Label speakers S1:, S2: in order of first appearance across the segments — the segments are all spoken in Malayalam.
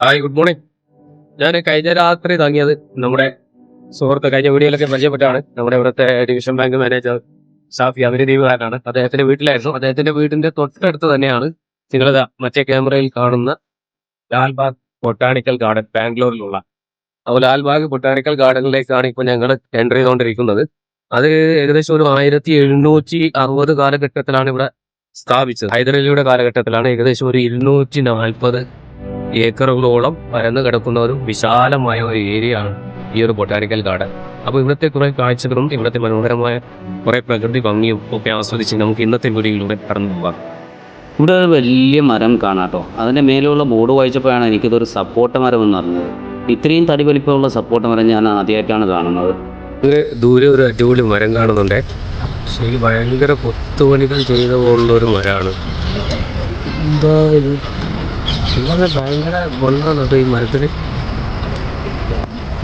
S1: Hi, good morning. ഞാൻ കഴിഞ്ഞ രാത്രി തങ്ങിയത് നമ്മുടെ സുഹൃത്ത് കഴിഞ്ഞ വീഡിയോയിലൊക്കെ പരിചയപ്പെട്ടാണ് നമ്മുടെ ഇവിടുത്തെ ഡിവിഷൻ ബാങ്ക് മാനേജർ ഷാഫി അഭിനദീപുകാരനാണ്. അദ്ദേഹത്തിന്റെ വീട്ടിലായിരുന്നു. അദ്ദേഹത്തിന്റെ വീടിന്റെ തൊട്ടടുത്ത് തന്നെയാണ് നിങ്ങൾ മറ്റേ ക്യാമറയിൽ കാണുന്ന ലാൽബാഗ് ബൊട്ടാണിക്കൽ ഗാർഡൻ, ബാംഗ്ലൂരിലുള്ള. അപ്പോൾ ലാൽബാഗ് ബൊട്ടാണിക്കൽ ഗാർഡനിലേക്കാണ് ഇപ്പോൾ ഞങ്ങൾ എൻ്റർ ചെയ്തുകൊണ്ടിരിക്കുന്നത്. അത് ഏകദേശം ഒരു 1760 കാലഘട്ടത്തിലാണ് ഇവിടെ സ്ഥാപിച്ചത്. ഹൈദരലിയുടെ കാലഘട്ടത്തിലാണ്. ഏകദേശം ഒരു 240 ഏക്കറുകളോളം പരന്നു കിടക്കുന്ന ഒരു വിശാലമായ ഒരു ഏരിയ ആണ് ഈ ഒരു ബൊട്ടാനിക്കൽ ഗാർഡൻ. അപ്പോൾ ഇവിടുത്തെ കുറെ കാഴ്ചകളും ഇവിടുത്തെ മനോഹരമായ കുറെ പ്രകൃതി ഭംഗിയും ഒക്കെ ആസ്വദിച്ച് നമുക്ക് ഇന്നത്തെ വീഡിയോയിലൂടെ കടന്നു പോകാം.
S2: ഇവിടെ ഒരു വലിയ മരം കാണാം കേട്ടോ. അതിൻ്റെ മേലുള്ള ബോർഡ് വായിച്ചപ്പോഴാണ് എനിക്കിതൊരു സപ്പോട്ട മരം എന്ന് അറിഞ്ഞത്. ഇത്രയും തടി വലിപ്പമുള്ള സപ്പോട്ട മരം ഞാൻ ആദ്യമായിട്ടാണ് കാണുന്നത്.
S1: ഇത് ദൂരെ ഒരു അടിപൊളി മരം കാണുന്നുണ്ട്. ശരി, ഭയങ്കര കൊത്തുപണികൾ ചെയ്ത പോലുള്ള ഒരു മരമാണ്. എന്താ ഇത്? ഇവിടെ ഭയങ്കര വെള്ളമാണ് ഈ മരത്തിന്.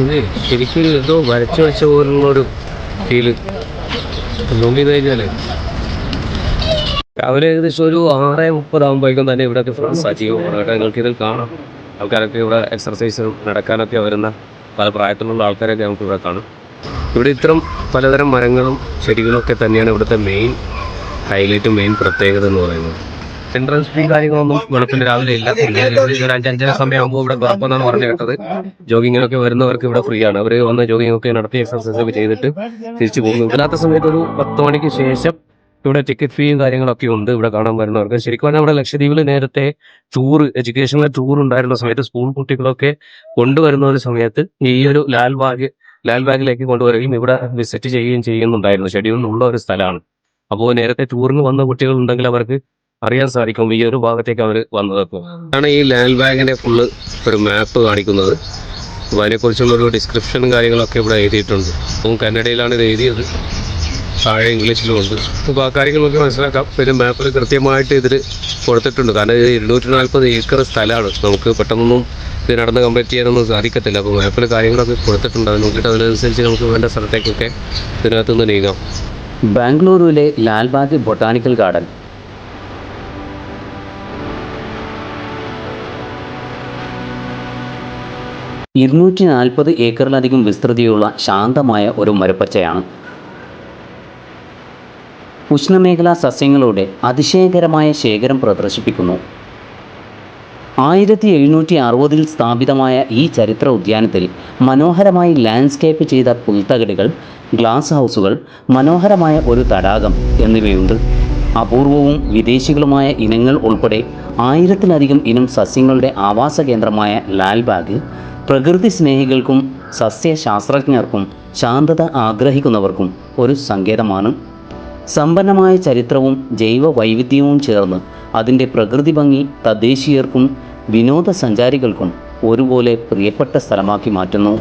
S1: ഇത് ശരിക്കും എന്തോ വരച്ചു വെച്ച പോലുള്ളൊരു ഫീല് നോക്കി കഴിഞ്ഞാല്. രാവിലെ ഏകദേശം ഒരു 6:30 ആകുമ്പോഴേക്കും തന്നെ ഇവിടെ ഫുൾ സജീവമാണ്. നിങ്ങൾക്ക് ഇതിൽ കാണാം. ആൾക്കാരൊക്കെ ഇവിടെ എക്സർസൈസ് നടക്കാനൊക്കെ വരുന്ന പല പ്രായത്തിലുള്ള ആൾക്കാരൊക്കെ നമുക്ക് ഇവിടെ കാണും. ഇവിടെ ഇത്തരം പലതരം മരങ്ങളും ചെടികളൊക്കെ തന്നെയാണ് ഇവിടുത്തെ മെയിൻ ഹൈലൈറ്റ്, മെയിൻ പ്രത്യേകത എന്ന് പറയുന്നത്. എൻട്രൻസ് ഫീ കാര്യങ്ങളൊന്നും വെളുപ്പിന് രാവിലെ ഇല്ല. ഒരു 5-5:30 സമയമാകുമ്പോൾ ഇവിടെ തുറക്കുമെന്നാണ് പറഞ്ഞു കേട്ടത്. ജോഗിങ്ങിനൊക്കെ വരുന്നവർക്ക് ഇവിടെ ഫ്രീ ആണ്. അവർ വന്ന് ജോഗിങ് ഒക്കെ നടത്തി എക്സർസൈസ് ഒക്കെ ചെയ്തിട്ട് തിരിച്ചു പോകുന്നു. ഇല്ലാത്ത സമയത്ത് ഒരു 10 മണിക്ക് ശേഷം ഇവിടെ ടിക്കറ്റ് ഫീയും കാര്യങ്ങളൊക്കെ ഉണ്ട് ഇവിടെ കാണാൻ വരുന്നവർക്ക്. ശരിക്കും പറഞ്ഞാൽ നമ്മുടെ ലക്ഷദ്വീപിൽ നേരത്തെ എഡ്യൂക്കേഷണൽ ടൂർ ഉണ്ടായിരുന്ന സമയത്ത് സ്കൂൾ കുട്ടികളൊക്കെ കൊണ്ടുവരുന്ന ഒരു സമയത്ത് ഈ ഒരു ലാൽബാഗിലേക്ക് കൊണ്ടുവരികയും ഇവിടെ വിസിറ്റ് ചെയ്യുകയും ചെയ്യുന്നുണ്ടായിരുന്നു. ഷെഡ്യൂളിലുള്ള ഒരു സ്ഥലമാണ്. അപ്പോൾ നേരത്തെ ടൂറിന് വന്ന കുട്ടികൾ ഉണ്ടെങ്കിൽ അവർക്ക് അറിയാൻ സാധിക്കും ഈ ഒരു ഭാഗത്തേക്ക് അവർ വന്നതൊക്കെ. അതാണ് ഈ ലാൽബാഗിന്റെ ഫുള്ള് ഒരു മാപ്പ് കാണിക്കുന്നത്. അപ്പോൾ അതിനെക്കുറിച്ചുള്ള ഒരു ഡിസ്ക്രിപ്ഷനും കാര്യങ്ങളൊക്കെ ഇവിടെ എഴുതിയിട്ടുണ്ട്. അപ്പം കന്നഡയിലാണ് ഇത് എഴുതിയത്, താഴെ ഇംഗ്ലീഷിലും ഉണ്ട്. അപ്പോൾ ആ കാര്യങ്ങളൊക്കെ മനസ്സിലാക്കാം. പിന്നെ മാപ്പിൽ കൃത്യമായിട്ട് ഇതിൽ കൊടുത്തിട്ടുണ്ട്. കാരണം ഇത് 240 ഏക്കർ സ്ഥലമാണ്. നമുക്ക് പെട്ടെന്നൊന്നും ഇത് നടന്ന് കംപ്ലീറ്റ് ചെയ്യാനൊന്നും സാധിക്കത്തില്ല. അപ്പോൾ മാപ്പിൽ കാര്യങ്ങളൊക്കെ കൊടുത്തിട്ടുണ്ട്. അത് നോക്കിയിട്ട് അതിനനുസരിച്ച് നമുക്ക് വേണ്ട സ്ഥലത്തേക്കൊക്കെ ഇതിനകത്തുനിന്ന് നീങ്ങാം.
S2: ബാംഗ്ലൂരുവിലെ ലാൽബാഗ് ബൊട്ടാനിക്കൽ ഗാർഡൻ 240 ഏക്കറിലധികം വിസ്തൃതിയുള്ള ശാന്തമായ ഒരു മരപ്പച്ചയാണ്. ഉഷ്ണമേഖലാ സസ്യങ്ങളുടെ അതിശയകരമായ ശേഖരം പ്രദർശിപ്പിക്കുന്നു. 1760 സ്ഥാപിതമായ ഈ ചരിത്ര ഉദ്യാനത്തിൽ മനോഹരമായി ലാൻഡ്സ്കേപ്പ് ചെയ്ത പുൽത്തകിടികൾ, ഗ്ലാസ് ഹൗസുകൾ, മനോഹരമായ ഒരു തടാകം എന്നിവയുണ്ട്. അപൂർവവും വിദേശികളുമായ ഇനങ്ങൾ ഉൾപ്പെടെ 1000-ലധികം ഇനം സസ്യങ്ങളുടെ ആവാസ കേന്ദ്രമായ ലാൽബാഗ് പ്രകൃതി സ്നേഹികൾക്കും സസ്യശാസ്ത്രജ്ഞർക്കും ശാന്തത ആഗ്രഹിക്കുന്നവർക്കും ഒരു സങ്കേതമാണ്. സമ്പന്നമായ ചരിത്രവും ജൈവ വൈവിധ്യവും ചേർന്ന് അതിൻ്റെ പ്രകൃതി ഭംഗി തദ്ദേശീയർക്കും വിനോദസഞ്ചാരികൾക്കും ഒരുപോലെ പ്രിയപ്പെട്ട സ്ഥലമാക്കി മാറ്റുന്നു.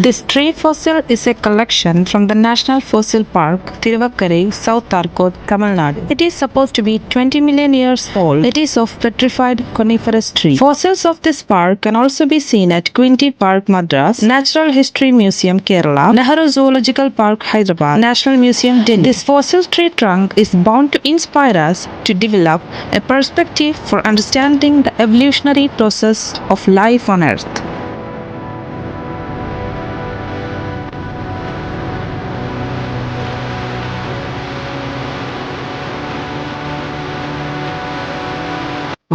S3: This tree fossil is a collection from the National Fossil Park, Tiruvakkarai, South Arcot, Tamil Nadu. It is supposed to be 20 million years old. It is of petrified coniferous tree. Fossils of this park can also be seen at Quinty Park, Madras, Natural History Museum, Kerala, Nehru Zoological Park, Hyderabad, National Museum, Delhi. This fossil tree trunk is bound to inspire us to develop a perspective for understanding the evolutionary process of life on Earth.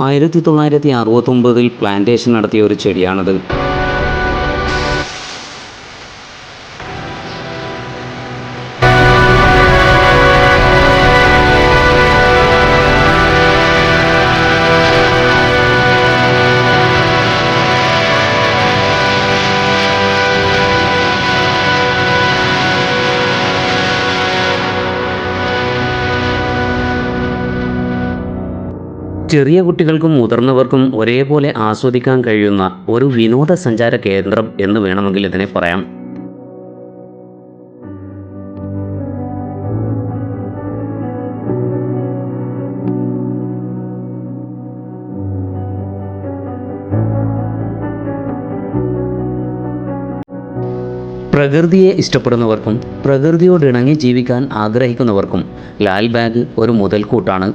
S2: ആയിരത്തി 1969 പ്ലാന്റേഷൻ നടത്തിയ ഒരു ചെടിയാണത്. ചെറിയ കുട്ടികൾക്കും മുതിർന്നവർക്കും ഒരേപോലെ ആസ്വദിക്കാൻ കഴിയുന്ന ഒരു വിനോദസഞ്ചാര കേന്ദ്രം എന്ന് വേണമെങ്കിൽ ഇതിനെ പറയാം. പ്രകൃതിയെ ഇഷ്ടപ്പെടുന്നവർക്കും പ്രകൃതിയോട് ഇണങ്ങി ജീവിക്കാൻ ആഗ്രഹിക്കുന്നവർക്കും ലാൽബാഗ് ഒരു മുതൽക്കൂട്ടാണ്.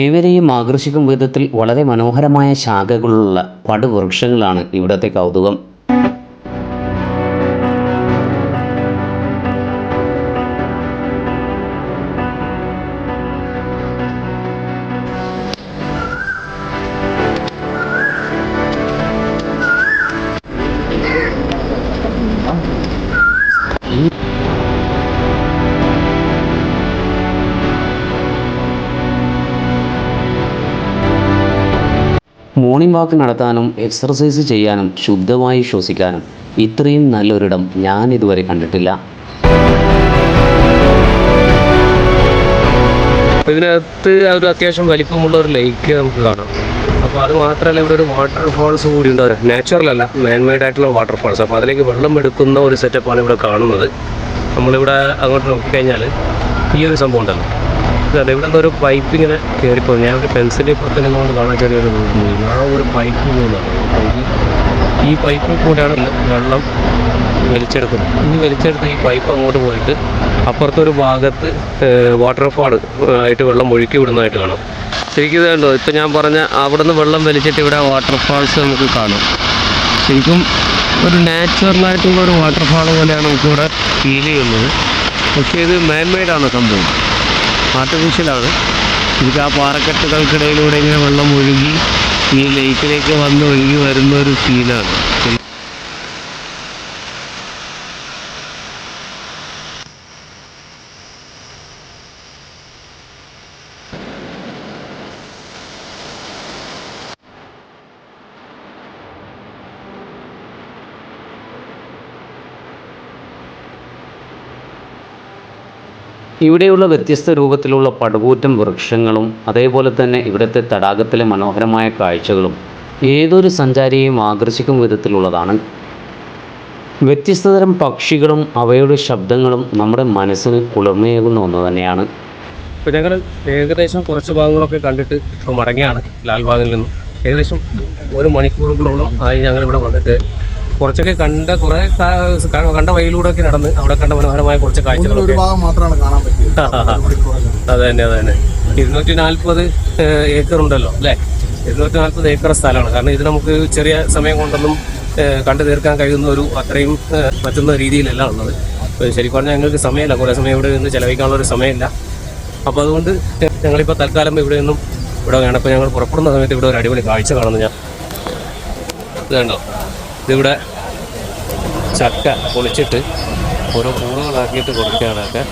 S2: ഏവരെയും ആകർഷിക്കും വിധത്തിൽ വളരെ മനോഹരമായ ശാഖകളുള്ള പടുവൃക്ഷങ്ങളാണ് ഇവിടുത്തെ കൗതുകം. മോർണിംഗ് വാക്ക് നടത്താനും എക്സർസൈസ് ചെയ്യാനും ശുദ്ധമായി ശ്വസിക്കാനും ഇത്രയും നല്ലൊരിടം ഞാൻ ഇതുവരെ കണ്ടിട്ടില്ല.
S1: ഇതിനകത്ത് ഒരു അത്യാവശ്യം വലിപ്പമുള്ള ഒരു ലേക്ക് നമുക്ക് കാണാം. അപ്പോൾ അത് മാത്രമല്ല, ഇവിടെ ഒരു വാട്ടർ ഫാൾസ് കൂടി ഉണ്ട്. നാച്ചുറൽ അല്ല, മാൻമെയ്ഡ് ആയിട്ടുള്ള വാട്ടർ ഫാൾസ്. അപ്പോൾ അതിലേക്ക് വെള്ളം എടുക്കുന്ന ഒരു സെറ്റപ്പാണ് ഇവിടെ കാണുന്നത്. നമ്മളിവിടെ അങ്ങോട്ട് നോക്കിക്കഴിഞ്ഞാൽ ഈ ഒരു സംഭവം ഉണ്ടല്ലോ, അതെ, ഇവിടെ നിന്ന് ഒരു പൈപ്പ് ഇങ്ങനെ കയറിപ്പോകും. ഞാൻ ഒരു പെൻസിലിൽ പുറത്ത് നിന്നുകൊണ്ട് കാണാൻ ചെറിയൊരു ആ ഒരു പൈപ്പ് പോകുന്നതാണ്. ഈ പൈപ്പിൽ കൂടെയാണ് വെള്ളം വലിച്ചെടുക്കുന്നത്. ഈ വലിച്ചെടുത്ത് ഈ പൈപ്പ് അങ്ങോട്ട് പോയിട്ട് അപ്പുറത്തൊരു ഭാഗത്ത് വാട്ടർഫാൾ ആയിട്ട് വെള്ളം ഒഴുക്കി വിടുന്നതായിട്ട് കാണാം. ശരിക്കും ഇതുണ്ടോ, ഇപ്പം ഞാൻ പറഞ്ഞ അവിടെ നിന്ന് വെള്ളം വലിച്ചിട്ട് ഇവിടെ വാട്ടർഫാൾസ് നമുക്ക് കാണാം. ശരിക്കും ഒരു നാച്ചുറലായിട്ടുള്ള ഒരു വാട്ടർഫാൾ പോലെയാണ് നമുക്കിവിടെ ഫീൽ ചെയ്യുന്നത്. പക്ഷേ ഇത് മാൻമെയ്ഡാണ് സംഭവം, ആർട്ടിഫിഷ്യലാണ്. എനിക്ക് ആ പാറക്കെട്ടുകൾക്കിടയിലൂടെ ഇങ്ങനെ വെള്ളം ഒഴുകി ഈ ലേക്കിലേക്ക് വന്ന് ഒഴുകി വരുന്ന ഒരു ഫീലാണ്.
S2: ഇവിടെയുള്ള വ്യത്യസ്ത രൂപത്തിലുള്ള പടുകൂറ്റൻ വൃക്ഷങ്ങളും അതേപോലെ തന്നെ ഇവിടുത്തെ തടാകത്തിലെ മനോഹരമായ കാഴ്ചകളും ഏതൊരു സഞ്ചാരിയെയും ആകർഷിക്കും വിധത്തിലുള്ളതാണ്. വ്യത്യസ്തതരം പക്ഷികളും അവയുടെ ശബ്ദങ്ങളും നമ്മുടെ മനസ്സിന് കുളിർമയേകുന്ന ഒന്ന് തന്നെയാണ്.
S1: ഇപ്പോൾ ഞങ്ങൾ ഏകദേശം കുറച്ച് ഭാഗങ്ങളൊക്കെ കണ്ടിട്ട് ഇപ്പോൾ മടങ്ങിയാണ് ലാൽബാഗിൽ നിന്നും. ഏകദേശം 1 മണിക്കൂറുകളോളം ആയി ഞങ്ങളിവിടെ വന്നിട്ട്. കുറച്ചൊക്കെ കണ്ട വഴിയിലൂടെയൊക്കെ നടന്ന് അവിടെ കണ്ട മനോഹരമായ കുറച്ച് കാഴ്ചകളൊക്കെ. അതെ തന്നെ 240 ഏക്കർ ഉണ്ടല്ലോ അല്ലേ? 240 ഏക്കർ സ്ഥലമാണ്. കാരണം ഇത് നമുക്ക് ചെറിയ സമയം കൊണ്ടൊന്നും കണ്ടു തീർക്കാൻ കഴിയുന്ന ഒരു അത്രയും പറ്റുന്ന രീതിയിലല്ല ഉള്ളത്. ശരിക്കും പറഞ്ഞാൽ ഞങ്ങൾക്ക് സമയമില്ല, കുറേ സമയം ഇവിടെ നിന്ന് ചിലവഴിക്കാനുള്ളൊരു സമയമില്ല. അപ്പോൾ അതുകൊണ്ട് ഞങ്ങളിപ്പോൾ തൽക്കാലം ഇവിടെ നിന്നും ഇവിടെ വേണം. ഇപ്പോൾ ഞങ്ങൾ പുറപ്പെടുന്ന സമയത്ത് ഇവിടെ ഒരു അടിപൊളി കാഴ്ച കാണുന്നു. ഞാൻ ഇത് കണ്ടോ, ഇതിവിടെ ചക്ക പൊളിച്ചിട്ട് ഓരോ കൂടുകളാക്കിയിട്ട് കൊടുക്കുകയാണൊക്കെ.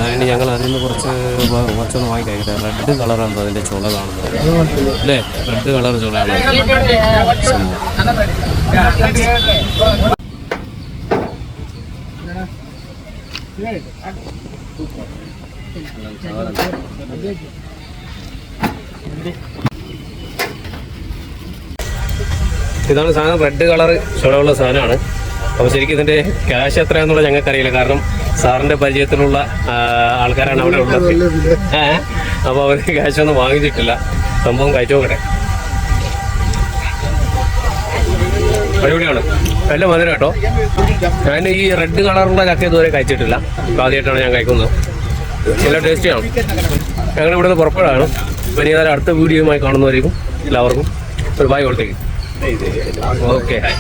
S1: അതിന് ഞങ്ങൾ അതിൽ നിന്ന് കുറച്ചൊന്ന് വാങ്ങി കഴിക്കട്ടെ. റെഡ് കളറാണ് അതിൻ്റെ ചുള കാണുന്നത് അല്ലേ? റെഡ് കളർ ചുളയാണ്. ഇതാണ് സാധനം, റെഡ് കളർ ചുളയുള്ള സാധനമാണ്. അപ്പോൾ ശരിക്കും ഇതിൻ്റെ ക്യാഷ് എത്രയാണെന്നുള്ളത് ഞങ്ങൾക്കറിയില്ല. കാരണം സാറിൻ്റെ പരിചയത്തിലുള്ള ആൾക്കാരാണ് അവിടെ ഉള്ളത്. അപ്പോൾ അവർ ക്യാഷൊന്നും വാങ്ങിച്ചിട്ടില്ല. സംഭവം കഴിച്ചു നോക്കട്ടെ. അടിപൊളിയാണ്, നല്ല മധുരം കേട്ടോ. ഞാൻ ഈ റെഡ് കളറുള്ള ചക്ക ഇതുവരെ കഴിച്ചിട്ടില്ല, ആദ്യമായിട്ടാണ് ഞാൻ കഴിക്കുന്നത്. നല്ല ടേസ്റ്റിയാണ്. ഞങ്ങൾ ഇവിടെ നിന്ന് പുറപ്പെടാണ്. ഇനി ഏതായാലും അടുത്ത വീഡിയോയുമായി കാണുന്നവരേക്കും എല്ലാവർക്കും ഒരു ബൈ കൊടുത്തേക്കും. Okay, hi.